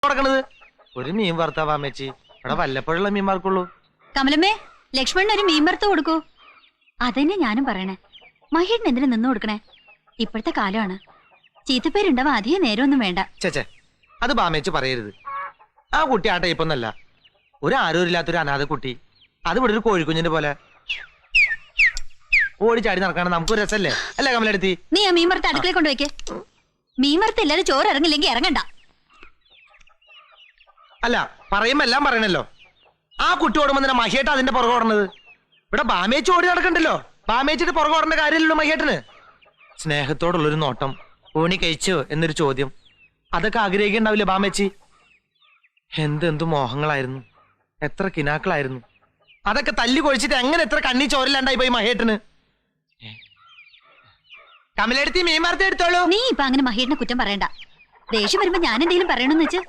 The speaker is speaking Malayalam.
നടക്കണത്? ഒരു മീൻ വറുത്താ വാമേച്ചി, ഇവിടെ വല്ലപ്പോഴുള്ള മീൻ വറുക്കുള്ളൂ. കമലമ്മേ, ലക്ഷ്മണൻ ഒരു മീൻ വറുത്ത് കൊടുക്കൂ. അതന്നെ ഞാനും പറയണേ. മഹേഷിന് എന്തിനു നിന്ന് കൊടുക്കണേ? ഇപ്പോഴത്തെ കാലമാണ്. ചീത്തപ്പേരുണ്ടാവാൻ അധികം നേരമൊന്നും വേണ്ട. ചേച്ചേ, അത് ബാമേച്ചി പറയരുത്. ആ കുട്ടി ആ ടൈപ്പൊന്നല്ല. ഒരു ആരോരില്ലാത്തൊരു അനാഥ കുട്ടി. അത് ഇവിടെ ഒരു കോഴിക്കുഞ്ഞിന്റെ പോലെ ഓടി ചാടി നടക്കാണ്. നമുക്കൊരു രസല്ലേ അല്ലേ കമലെടുത്തി? നീ ആ മീൻ വറുത്ത് അടുക്കളയിൽ കൊണ്ടുവയ്ക്ക്. മീൻ വറുത്ത് ഇല്ലാതെ ചോറ് ഇറങ്ങില്ലെങ്കിൽ ഇറങ്ങണ്ട. അല്ല, പറയുമ്പോ എല്ലാം പറയണല്ലോ. ആ കുട്ടി ഓടുമ്പോ തന്നെ മഹിയേട്ട അതിന്റെ പുറകെ ഓടണത്. ഇവിടെ ബാമേച്ചി ഓടി നടക്കണ്ടല്ലോ. ബാമേച്ചിട്ട് പുറകെ ഓടേണ്ട കാര്യമില്ലല്ലോ മഹിയേട്ടന്. സ്നേഹത്തോടുള്ളൊരു നോട്ടം, ഊണി കഴിച്ചോ എന്നൊരു ചോദ്യം, അതൊക്കെ ആഗ്രഹിക്കണ്ടാവില്ലേ ബാമേച്ചി? എന്തെന്തു മോഹങ്ങളായിരുന്നു, എത്ര കിനാക്കളായിരുന്നു. അതൊക്കെ തല്ലി കൊഴിച്ചിട്ട് എങ്ങനെ എത്ര കണ്ണി ചോരില്ലാണ്ടായി പോയി മഹേട്ടന്. കമലെടുത്തി മീൻ വറുത്ത് എടുത്തോളൂ. നീ ഇപ്പൊ അങ്ങനെ മഹേഷിനെ കുറ്റം പറയണ്ട. ദേഷ്യം വരുമ്പോ ഞാൻ എന്തെങ്കിലും പറയണമെന്ന് വെച്ച്